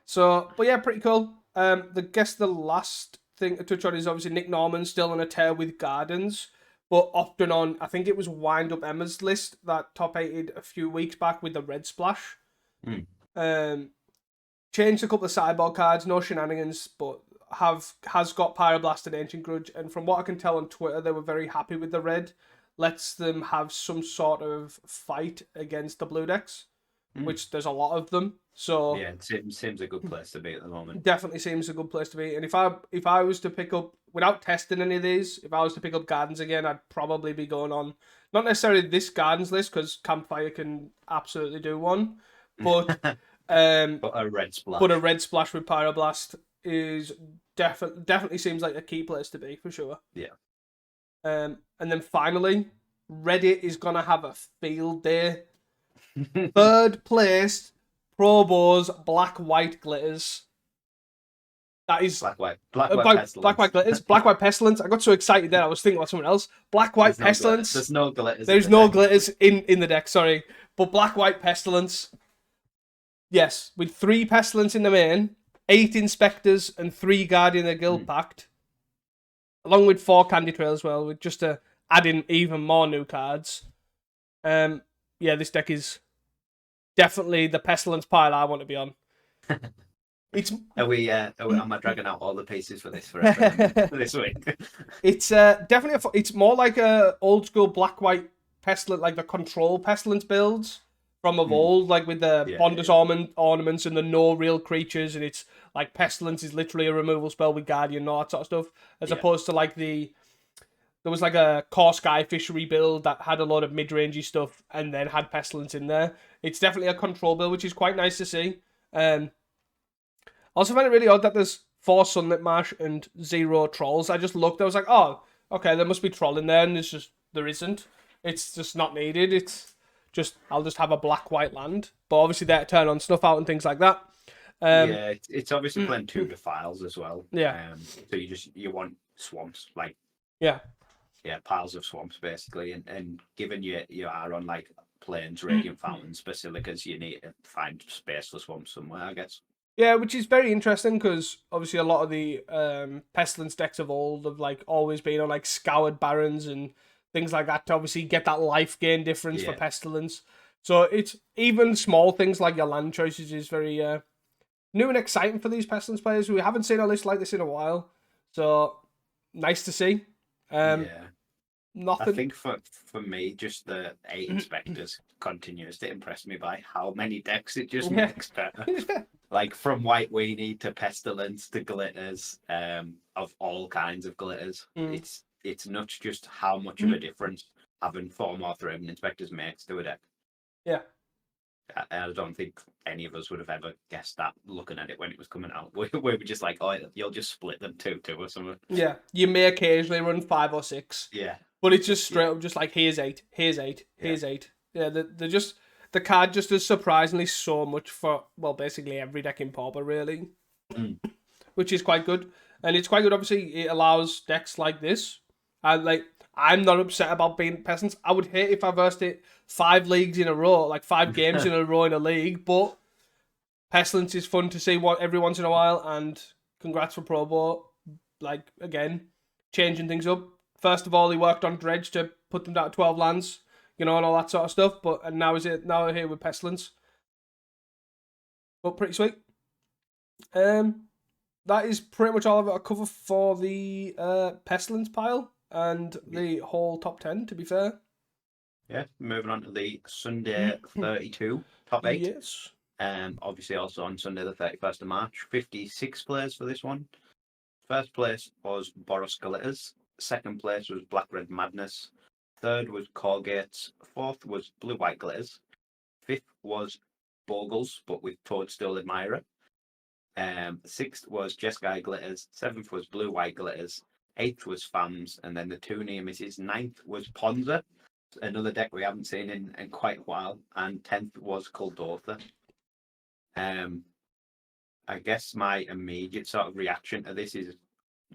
Speaker 1: So, but yeah, pretty cool. The last thing to touch on is obviously Nick Norman still on a tear with Gardens, but opting on, I think it was Wind Up Emma's list that top 8'd a few weeks back with the Red Splash. Changed a couple of sideboard cards, no shenanigans, but has got Pyroblast and Ancient Grudge, and from what I can tell on Twitter, they were very happy with the red. Lets them have some sort of fight against the blue decks, which there's a lot of them. So
Speaker 2: yeah, it seems a good place to be at the moment.
Speaker 1: Definitely seems a good place to be. And if I was to pick up, without testing any of these, if I was to pick up Gardens again, I'd probably be going on not necessarily this Gardens list because Campfire can absolutely do one, but
Speaker 2: but a red splash.
Speaker 1: But a red splash with Pyroblast is definitely seems like a key place to be for sure.
Speaker 2: Yeah.
Speaker 1: And then finally, Reddit is gonna have a field day. Third place, Probo's Black White Glitters. That is
Speaker 2: Black White Pestilence.
Speaker 1: Black White Glitters. Black White Pestilence. I got so excited there I was thinking about someone else. Black White Pestilence.
Speaker 2: There's no glitters.
Speaker 1: There's no glitters in the deck, sorry. But Black White Pestilence. Yes, with 3 Pestilence in the main, 8 Inspectors, and 3 Guardian of Guild Pact. Along with 4 Candy Trail as well, with just to add in even more new cards. Yeah, this deck is definitely the Pestilence pile I want to be on.
Speaker 2: Am I dragging out all the pieces for this this week?
Speaker 1: It's definitely it's more like a old school Black White Pestilence, like the Control Pestilence builds from of old, like with the Bondus ornaments and the no real creatures, and it's like Pestilence is literally a removal spell with Guardian and all that sort of stuff, as opposed to like there was like a core Skyfish rebuild that had a lot of mid-rangey stuff and then had Pestilence in there. It's definitely a control build, which is quite nice to see. Also find it really odd that there's 4 Sunlit Marsh and 0 Trolls. I just looked, I was like, oh, okay, there must be Troll in there, and there isn't. It's just not needed. It's just, I'll just have a black-white land. But obviously they turn on Snuff Out and things like that.
Speaker 2: It's obviously playing 2 defiles as well.
Speaker 1: Yeah.
Speaker 2: So you want swamps, like piles of swamps basically, and given you are on like plains, Radiant Fountains, Basilicas, you need to find space for swamps somewhere, I guess.
Speaker 1: Yeah, which is very interesting because obviously a lot of the Pestilence decks of old have like always been on like Scoured Barrens and things like that to obviously get that life gain difference for Pestilence. So it's even small things like your land choices is very new and exciting for these Pestilence players. We haven't seen a list like this in a while, so nice to see. Nothing.
Speaker 2: I think for me, just the 8 Inspectors continues to impress me by how many decks it just makes better. Like from White Weenie to Pestilence to Glitters, of all kinds of glitters. It's nuts just how much of a difference having 4 more Thraben Inspectors makes to a deck.
Speaker 1: Yeah.
Speaker 2: I don't think any of us would have ever guessed that looking at it when it was coming out. We were just like, oh, you'll just split them 2-2 or something.
Speaker 1: Yeah, you may occasionally run 5 or 6.
Speaker 2: Yeah.
Speaker 1: But it's just straight up just like, here's 8, here's 8, here's 8. Yeah, they're just, the card just does surprisingly so much for, well, basically every deck in Pauper, really. Which is quite good. And it's quite good, obviously, it allows decks like this. I I'm not upset about being peasants. I would hate if I versed it 5 leagues in a row, like 5 games in a row in a league, but Pestilence is fun to see every once in a while, and congrats for Probo. Like, again, changing things up. First of all, he worked on Dredge to put them down to 12 lands, and all that sort of stuff, and now we're here with Pestilence. But pretty sweet. That is pretty much all I've got to cover for the Pestilence pile and the whole top 10, to be fair.
Speaker 2: Yeah, moving on to the Sunday 32 top 8.
Speaker 1: Yes.
Speaker 2: Obviously also on Sunday the 31st of March. 56 players for this one. First place was Boros Glitters. Second place was Black Red Madness. Third was Corgates. Fourth was Blue White Glitters. Fifth was Bogles, but with Toadstool Admirer. Sixth was Jeskai Glitters. Seventh was Blue White Glitters. Eighth was Fams, and then the 2 near misses. Ninth was Ponza, another deck we haven't seen in quite a while, and 10th was Kuldotha. I guess my immediate sort of reaction to this is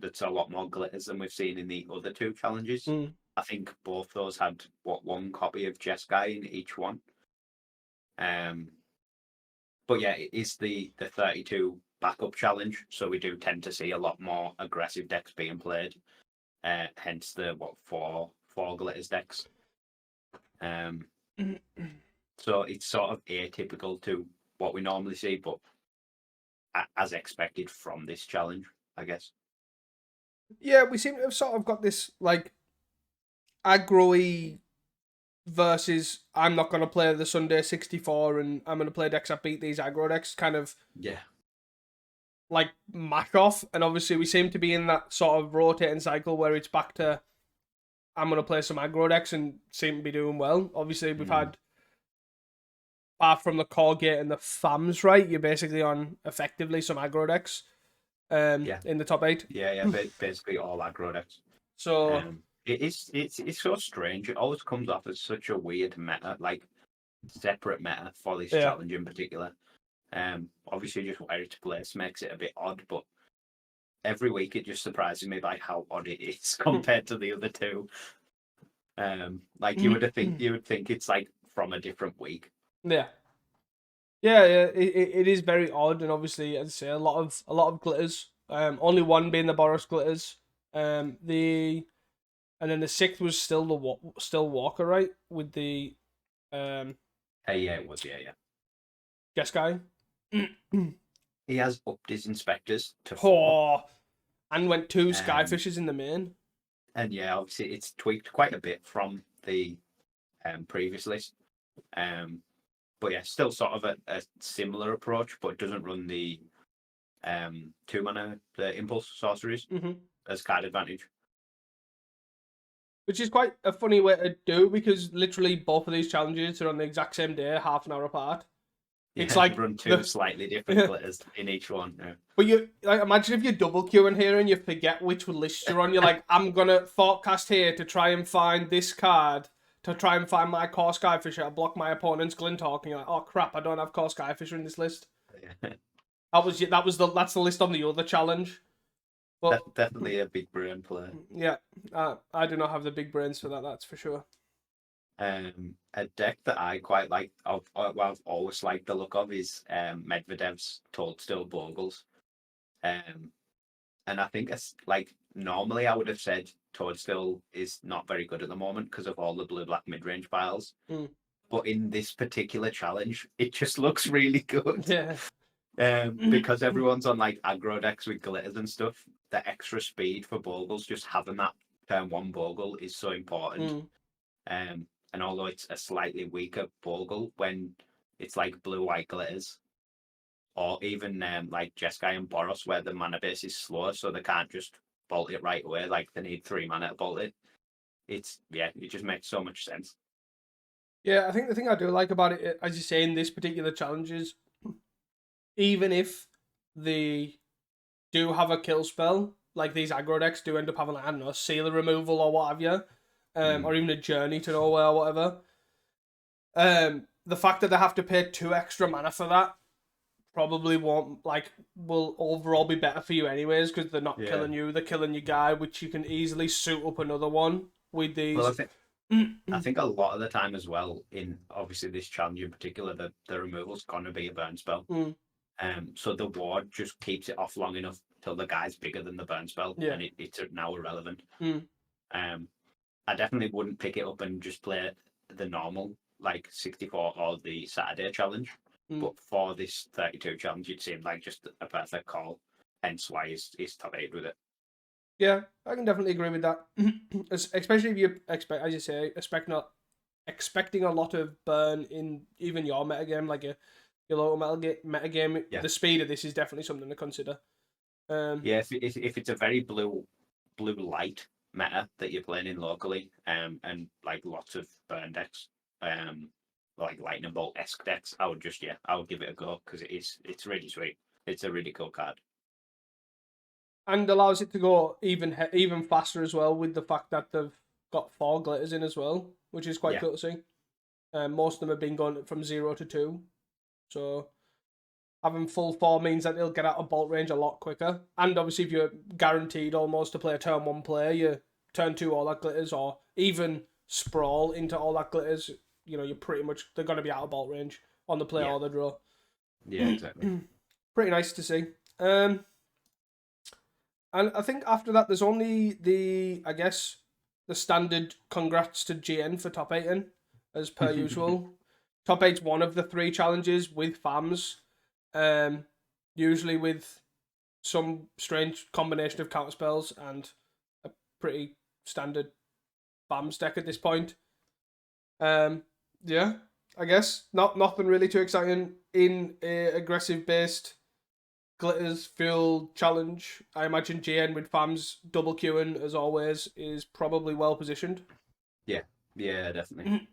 Speaker 2: that's a lot more glitters than we've seen in the other 2 challenges. I think both those had one copy of Jeskai in each one. But yeah, it is the 32 backup challenge, so we do tend to see a lot more aggressive decks being played. Hence the 4 glitters decks. So it's sort of atypical to what we normally see, but as expected from this challenge, I guess.
Speaker 1: Yeah, we seem to have sort of got this, like, aggro-y versus I'm not going to play the Sunday 64 and I'm going to play decks that beat these aggro decks kind of, like, mash off. And obviously we seem to be in that sort of rotating cycle where it's back to I'm going to play some aggro decks and seem to be doing well. Obviously we've had, apart from the Corgate and the Fams, right, you're basically on effectively some aggro decks in the top 8.
Speaker 2: Yeah, basically all aggro decks.
Speaker 1: So
Speaker 2: it's so strange. It always comes off as such a weird meta, like separate meta for this challenge in particular. Obviously just where it's placed makes it a bit odd, but every week it just surprises me by how odd it is compared to the other 2. Like you would think it's like from a different week.
Speaker 1: Yeah. It is very odd, and obviously, as I say, a lot of glitters. Only one being the Boros Glitters. And then the 6th was still Walker, right? With the
Speaker 2: yeah, it was, yeah.
Speaker 1: Jeskai.
Speaker 2: He has upped his inspectors to 4.
Speaker 1: And went 2 Skyfishes in the main.
Speaker 2: And yeah, obviously it's tweaked quite a bit from the previous list. But yeah, still sort of a similar approach, but it doesn't run the 2 mana, the impulse sorceries as card advantage.
Speaker 1: Which is quite a funny way to do, because literally both of these challenges are on the exact same day, half an hour apart.
Speaker 2: Yeah,
Speaker 1: it's like
Speaker 2: run 2 slightly different glitters in each one. Yeah.
Speaker 1: But you imagine if you're double queuing here and you forget which list you're on. You're like, I'm gonna thoughtcast here to try and find this card, to try and find my core Skyfisher to block my opponent's Glinthawk, and you're like, oh crap, I don't have core Skyfisher in this list.
Speaker 2: Yeah.
Speaker 1: That's the list on the other challenge. But
Speaker 2: definitely a big brain play.
Speaker 1: Yeah, I do not have the big brains for that. That's for sure.
Speaker 2: A deck that I quite like, I've always liked the look of, is Medvedev's Toadstool Bogles. And I think it's like, normally I would have said Toadstool is not very good at the moment because of all the blue-black mid-range piles. But in this particular challenge, it just looks really good.
Speaker 1: Yeah.
Speaker 2: Because everyone's on like aggro decks with glitters and stuff. The extra speed for Bogles, just having that turn 1 Bogle is so important. And although it's a slightly weaker Bogle when it's like blue-white glitters, or even like Jeskai and Boros, where the mana base is slower, so they can't just bolt it right away, like they need 3 mana to bolt it. It just makes so much sense.
Speaker 1: Yeah, I think the thing I do like about it, as you say, in this particular challenge is, even if they do have a kill spell, like these aggro decks do end up having, like, I don't know, sealer removal or what have you, or even a journey to nowhere or whatever. The fact that they have to pay 2 extra mana for that probably will overall be better for you anyways, because they're not killing you, they're killing your guy, which you can easily suit up another one with these.
Speaker 2: Well, I think a lot of the time as well, in obviously this challenge in particular, the removal's gonna be a burn spell. So the ward just keeps it off long enough till the guy's bigger than the burn spell, and it's now irrelevant. I definitely wouldn't pick it up and just play the normal, like 64 or the Saturday challenge. But for this 32 challenge, it seemed like just a perfect call. Hence why he's top 8 with it.
Speaker 1: Yeah, I can definitely agree with that. Especially if you expect, as you say, expecting a lot of burn in even your metagame, like your local metagame. The speed of this is definitely something to consider.
Speaker 2: If it's a very blue light meta that you're playing in locally, and like lots of burn decks, like lightning bolt esque decks, I would give it a go because it's really sweet. It's a really cool card,
Speaker 1: and allows it to go even faster as well with the fact that they've got 4 glitters in as well, which is quite cool to see. Most of them have been going from 0 to 2, so having full 4 means that they'll get out of bolt range a lot quicker. And obviously, if you're guaranteed almost to play a turn 1 player, you turn 2 all that glitters, or even sprawl into all that glitters, you're pretty much, they're going to be out of bolt range on the play or the draw.
Speaker 2: Yeah, exactly.
Speaker 1: Pretty nice to see. And I think after that, there's only the standard congrats to GN for top 8 as per usual. Top 8's one of the 3 challenges with FAMs. Usually with some strange combination of counterspells and a pretty standard BAMS deck at this point. Yeah, I guess nothing really too exciting in a aggressive based glitters fuel challenge. I imagine GN with FAMs double queuing as always is probably well positioned.
Speaker 2: Yeah, definitely.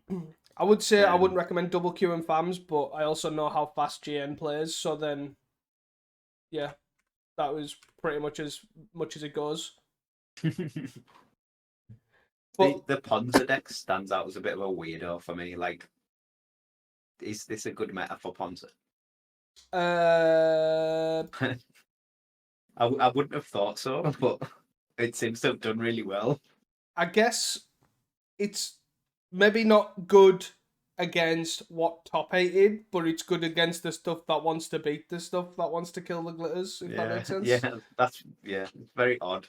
Speaker 1: I would say I wouldn't recommend double queuing FAMs, but I also know how fast GN plays, so then yeah, that was pretty much as it goes.
Speaker 2: But the Ponza deck stands out as a bit of a weirdo for me. Like, is this a good meta for Ponza? I wouldn't have thought so, but it seems to have done really well.
Speaker 1: I guess it's maybe not good against what top 8 did, but it's good against the stuff that wants to beat the stuff that wants to kill the glitters, if that makes sense.
Speaker 2: It's very odd.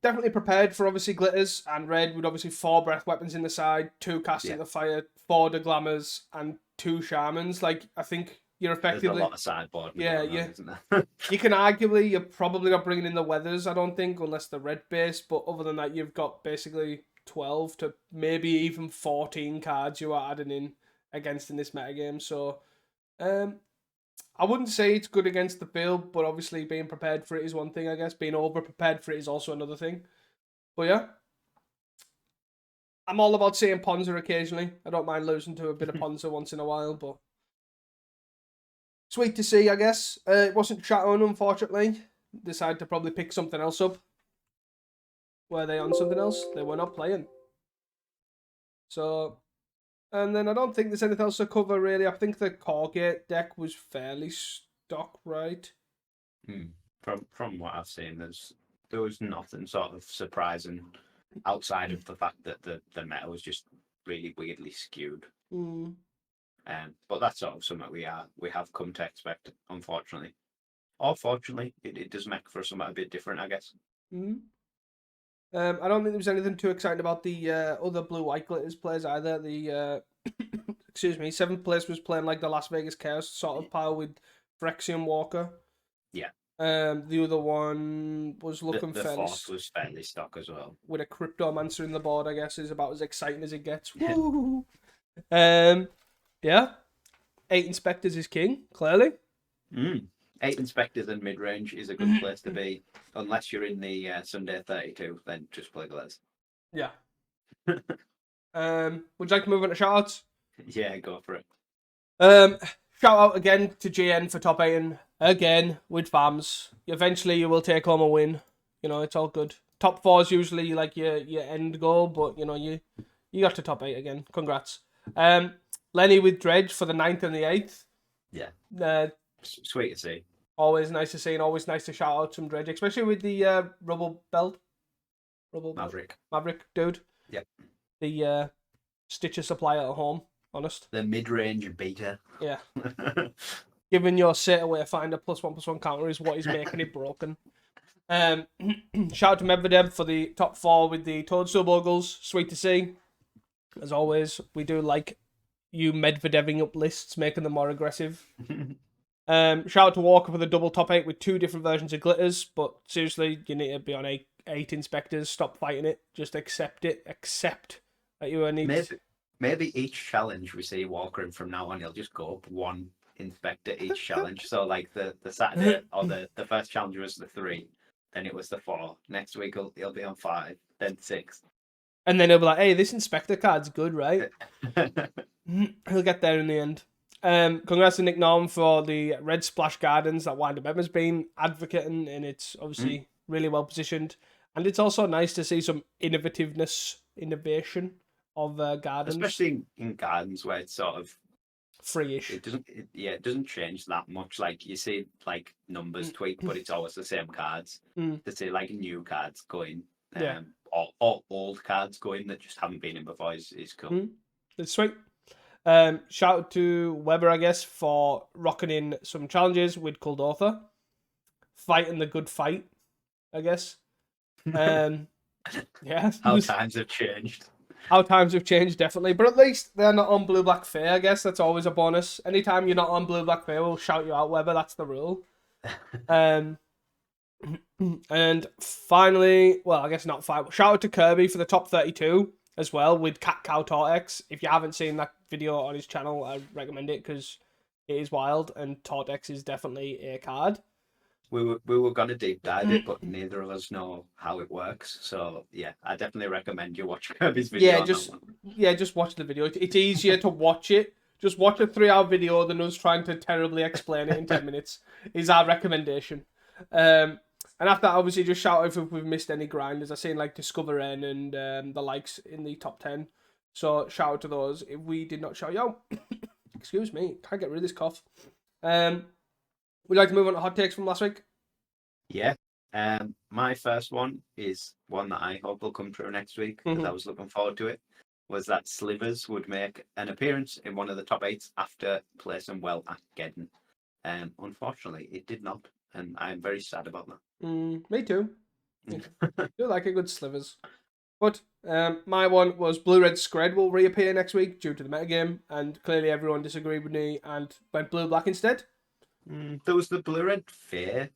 Speaker 1: Definitely prepared for obviously glitters and red with obviously 4 breath weapons in the side, 2 casting the fire, 4 the glamours, and 2 shamans. Like, I think you're effectively...
Speaker 2: There's a lot of sideboard.
Speaker 1: Isn't there? You can arguably, you're probably not bringing in the weathers, I don't think, unless they're red based, but other than that, you've got basically 12 to maybe even 14 cards you are adding in against in this metagame. So I wouldn't say it's good against the field, but obviously being prepared for it is one thing, I guess. Being over prepared for it is also another thing. But yeah, I'm all about seeing Ponza occasionally. I don't mind losing to a bit of Ponza once in a while, but sweet to see, I guess. It wasn't Shadowrun, unfortunately. Decided to probably pick something else up. Were they on something else? They were not playing. So, and then I don't think there's anything else to cover, really. I think the Corgate deck was fairly stock, right?
Speaker 2: From what I've seen, there was nothing sort of surprising outside of the fact that the meta was just really weirdly skewed. But that's sort of something we have come to expect, unfortunately. Or fortunately, it does make for something a bit different, I guess.
Speaker 1: I don't think there was anything too exciting about the other blue-white glitters players either. The excuse me, 7th place was playing like the Las Vegas Chaos sort of pile with Phyrexian Walker.
Speaker 2: Yeah.
Speaker 1: The other one was looking
Speaker 2: the
Speaker 1: fairly...
Speaker 2: fourth was fairly stock as well.
Speaker 1: With a Cryptomancer in the board, I guess, is about as exciting as it gets. Woo! Yeah. 8 Inspectors is king, clearly.
Speaker 2: 8 Inspectors and Midrange is a good place to be. Unless you're in the Sunday 32, then just play Glaze.
Speaker 1: Yeah. Would you like to move on to shoutouts?
Speaker 2: Yeah, go for it.
Speaker 1: Shout out again to GN for top 8 again with FAMs. Eventually you will take home a win. It's all good. Top 4 is usually like your end goal, but you got to top 8 again. Congrats. Lenny with Dredge for the 9th and the 8th.
Speaker 2: Yeah. Sweet to see.
Speaker 1: Always nice to see and always nice to shout out some Dredge, especially with the rubble belt. Maverick dude.
Speaker 2: Yep.
Speaker 1: The Stitcher supplier at home. Honest.
Speaker 2: The mid-range beta.
Speaker 1: Yeah. Giving your set away to find a +1/+1 counter is what is making it broken. Shout out to Medvedev for the top 4 with the Toadstool Bogles. Sweet to see. As always, we do like you Medvedeving up lists, making them more aggressive. Shout out to Walker for the double top 8 with 2 different versions of glitters, but seriously, you need to be on 8 inspectors. Stop fighting it. Just accept it. Accept that you need.
Speaker 2: Maybe each challenge we see Walker in from now on, he'll just go up 1 inspector each challenge. So like the Saturday or the first challenge was the 3, then it was the 4. Next week he'll be on 5, then 6.
Speaker 1: And then he'll be like, hey, this inspector card's good, right? He'll get there in the end. Congrats to Nick Norm for the Red Splash Gardens that Wind Up Emma's been advocating, and it's obviously really well positioned. And it's also nice to see some innovation of gardens.
Speaker 2: Especially in gardens where it's sort of
Speaker 1: free-ish.
Speaker 2: It doesn't change that much. Like you see like numbers tweak, but it's always the same cards. To see like new cards going. Or old cards going that just haven't been in before is cool.
Speaker 1: It's sweet. Shout out to Weber, I guess, for rocking in some challenges with Kuldotha. Fighting the good fight, I guess. Yeah.
Speaker 2: How times have changed.
Speaker 1: How times have changed, definitely. But at least they're not on Blue Black Fair, I guess. That's always a bonus. Anytime you're not on Blue Black Fair, we'll shout you out, Weber. That's the rule. And finally, well, I guess not final. Shout out to Kirby for the top 32 as well with Cat Cow Tortex. If you haven't seen that video on his channel, I recommend it because it is wild and Tortex is definitely a card.
Speaker 2: We were going to deep dive it, but neither of us know how it works. So yeah, I definitely recommend you watch Kirby's video.
Speaker 1: Just watch the video. It's easier to watch it. Just watch a 3-hour video than us trying to terribly explain it in 10 minutes. Is our recommendation. And after that, obviously, just shout out if we've missed any grinders. I've seen like Discover N and the likes in the top 10. So shout out to those. If we did not shout you out, excuse me, can't get rid of this cough. We'd like to move on to hot takes from last week.
Speaker 2: Yeah. My first one is one that I hope will come true next week because I was looking forward to it. Was that Slivers would make an appearance in one of the top 8s after placing well at Geddon. Unfortunately, it did not, and I'm very sad about that.
Speaker 1: Me too. I do like a good Slivers. But my one was Blue-Red Scred will reappear next week due to the metagame, and clearly everyone disagreed with me and went Blue-Black instead.
Speaker 2: There was the Blue-Red Fair.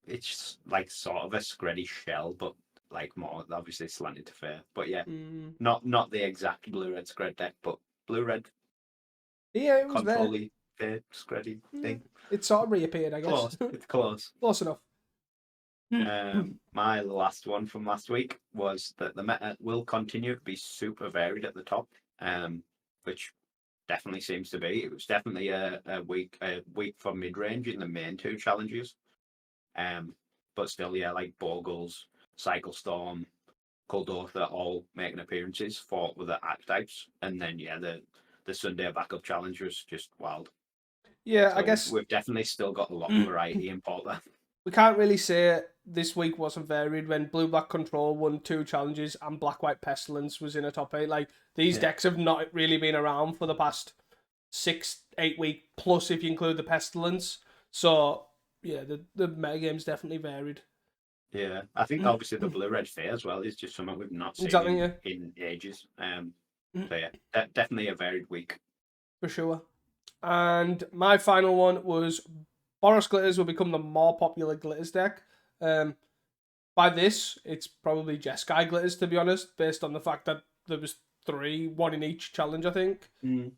Speaker 2: It's like sort of a Screddy shell, but like more obviously slanted to Fair. But yeah, not the exact Blue-Red Scred deck, but Blue-Red.
Speaker 1: Yeah, it was
Speaker 2: control-y, Fair Screddy thing.
Speaker 1: It sort of reappeared, I guess.
Speaker 2: Close. It's close.
Speaker 1: Close enough.
Speaker 2: My last one from last week was that the meta will continue to be super varied at the top, which definitely seems to be. It was definitely a week for mid-range in the main 2 challenges. But still, yeah, like Bogles, Cycle Storm, Kuldotha all making appearances for the archetypes, and then yeah, the Sunday backup challenge was just wild.
Speaker 1: Yeah,
Speaker 2: so
Speaker 1: I guess
Speaker 2: we've definitely still got a lot of variety in Pauper.
Speaker 1: We can't really say this week wasn't varied when Blue Black Control won 2 challenges and Black White Pestilence was in a top 8. Like these decks have not really been around for the past 6-8 weeks plus if you include the Pestilence. So yeah, the metagame's definitely varied.
Speaker 2: Yeah, I think obviously the Blue-Red Fair as well is just something we've not seen in ages. So yeah, definitely a varied week.
Speaker 1: For sure. And my final one was Boros Glitters will become the more popular Glitters deck. By this, it's probably Jeskai Glitters, to be honest, based on the fact that there was 3, 1 in each challenge, I think.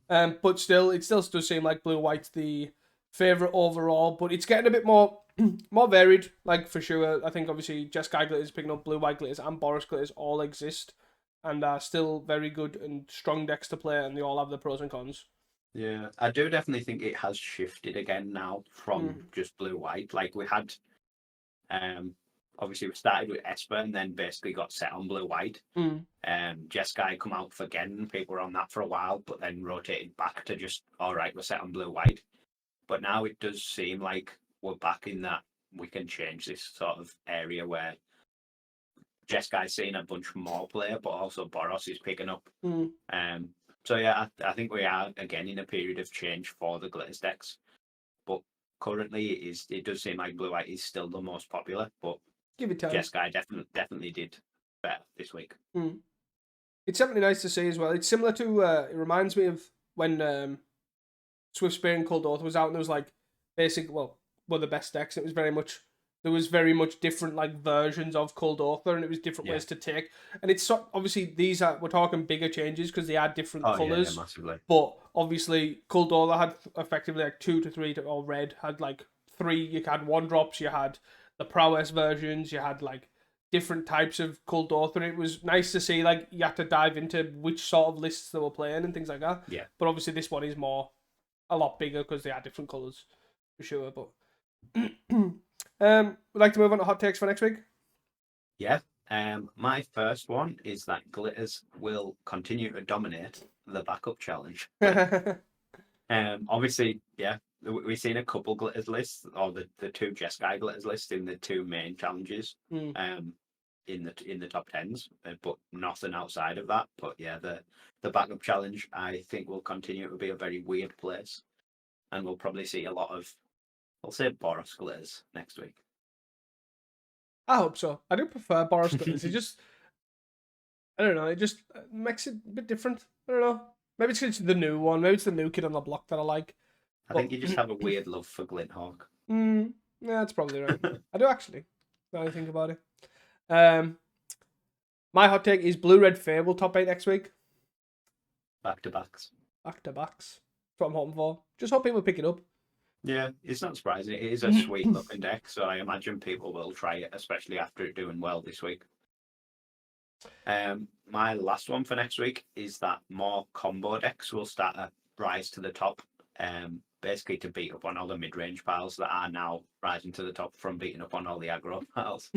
Speaker 1: But still, it still does seem like Blue-White's the favourite overall, but it's getting a bit more varied, like for sure. I think obviously Jeskai Glitters picking up Blue-White Glitters and Boros Glitters all exist and are still very good and strong decks to play, and they all have the pros and cons.
Speaker 2: Yeah, I do definitely think it has shifted again now from just Blue-White. Like we had, obviously we started with Esper and then basically got set on Blue-White. Jeskai come out for Geddon, people were on that for a while, but then rotated back to just, all right, we're set on Blue-White. But now it does seem like we're back in that we can change this sort of area where Jeskai's seeing a bunch more play, but also Boros is picking up.
Speaker 1: Mm.
Speaker 2: So yeah, I think we are again in a period of change for the Glitters decks. But currently, it does seem like Blue White is still the most popular, but
Speaker 1: Give it time.
Speaker 2: Jeskai definitely did better this week.
Speaker 1: Mm. It's something nice to see as well. It's similar to it reminds me of when Swift Spear and Cold Oath was out, and there was like one of the best decks. It was there was very much different like versions of Cold Author, and it was different ways to take. And it's obviously we're talking bigger changes because they had different colors.
Speaker 2: Yeah, massively.
Speaker 1: But obviously, Cold Author had effectively like 2 to 3, or Red had like 3. You had 1-drops, you had the prowess versions, you had like different types of Cold Author. It was nice to see like you had to dive into which sort of lists they were playing and things like that.
Speaker 2: Yeah.
Speaker 1: But obviously, this one is a lot bigger because they had different colors for sure. But we'd like to move on to hot takes for next week.
Speaker 2: Yeah. My first one is that Glitters will continue to dominate the backup challenge. Obviously, yeah, we've seen a couple Glitters lists, or the 2 Jeskai Glitters lists in the 2 main challenges. In the top 10s, but nothing outside of that. But yeah, the backup challenge I think will continue to be a very weird place, and we'll probably see a lot of, I'll say, Boros Glitters next week.
Speaker 1: I hope so. I do prefer Boros Glitters. I don't know. It just makes it a bit different. I don't know. Maybe it's the new one. Maybe it's the new kid on the block that I like.
Speaker 2: I think you just have a weird love for Glinthawk.
Speaker 1: Yeah, that's probably right. I do actually. Now I think about it. My hot take is Blue-Red Fable top 8 next week.
Speaker 2: Back-to-backs.
Speaker 1: That's what I'm hoping for. Just hope people pick it up.
Speaker 2: Yeah, it's not surprising. It is a sweet looking deck, so I imagine people will try it, especially after it doing well this week. My last one for next week is that more combo decks will start to rise to the top, basically to beat up on all the mid-range piles that are now rising to the top from beating up on all the aggro piles.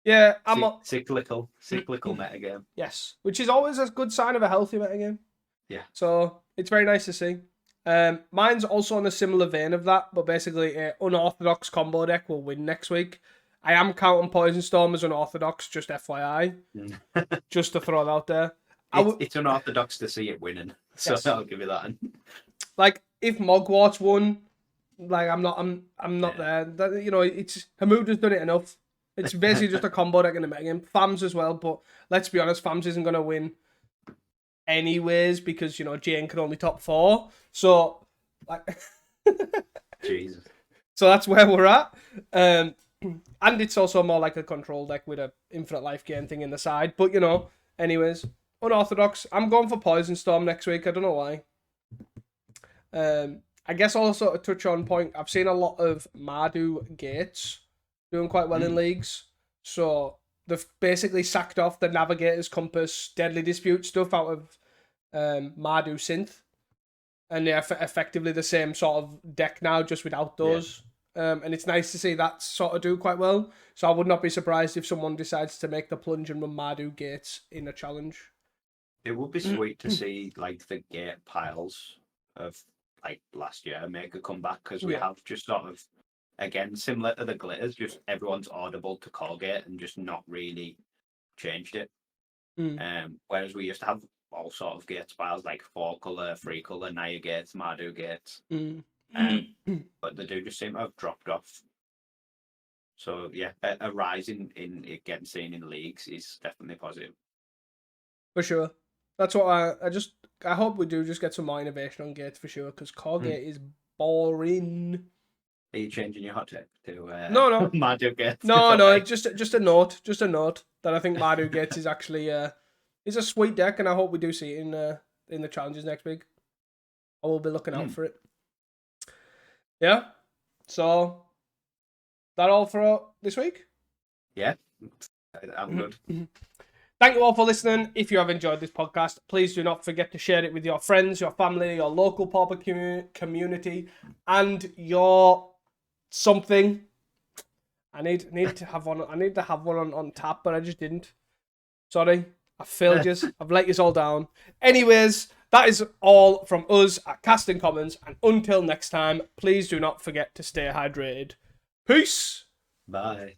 Speaker 1: Yeah,
Speaker 2: cyclical metagame.
Speaker 1: Yes, which is always a good sign of a healthy metagame.
Speaker 2: Yeah.
Speaker 1: So it's very nice to see. Mine's also in a similar vein of that, but basically an unorthodox combo deck will win next week. I am counting Poison Storm as unorthodox, just FYI. Just to throw it out there.
Speaker 2: It's unorthodox to see it winning, so yes. I'll give you that.
Speaker 1: Like if Mogwarts won, like I'm not there. That, you know, it's Hamuda's done it enough. It's basically just a combo deck in the metagame. Fams as well, but let's be honest, Fams isn't going to win anyways because, you know, Jane can only top 4. So, like...
Speaker 2: Jesus.
Speaker 1: So that's where we're at. And it's also more like a control deck with a infinite life gain thing in the side. But, you know, anyways, unorthodox. I'm going for Poison Storm next week. I don't know why. I guess also to touch on point, I've seen a lot of Mardu Gates doing quite well in leagues. So they've basically sacked off the Navigator's Compass Deadly Dispute stuff out of Mardu Synth. And they're effectively the same sort of deck now, just without those. Yeah. And it's nice to see that sort of do quite well. So I would not be surprised if someone decides to make the plunge and run Mardu Gates in a challenge.
Speaker 2: It would be sweet to see like the gate piles of like last year make a comeback, because we have just sort of, again, similar to the Glitters, just everyone's audible to call gate and just not really changed it. Whereas we used to have all sort of gates piles like 4-color, 3-color, Naya gates, Mardu gates. But they do just seem to have dropped off. So yeah, a rise in it getting seen in leagues is definitely positive.
Speaker 1: For sure. That's what I hope we do just get some more innovation on gates for sure, because core gate is boring.
Speaker 2: Are you changing your hot take to
Speaker 1: no
Speaker 2: Mardu Gates?
Speaker 1: No, just a note that I think Mardu Gates is actually is a sweet deck, and I hope we do see it in the challenges next week. I will be looking out for it. Yeah. So that all for this week?
Speaker 2: Yeah, I'm good.
Speaker 1: Thank you all for listening. If you have enjoyed this podcast, please do not forget to share it with your friends, your family, your local Pauper community, and your something. I need to have one. I need to have one on tap, but I just didn't. Sorry, I failed you. I've let you all down. Anyways, that is all from us at Casting Commons, and until next time, please do not forget to stay hydrated. Peace.
Speaker 2: Bye.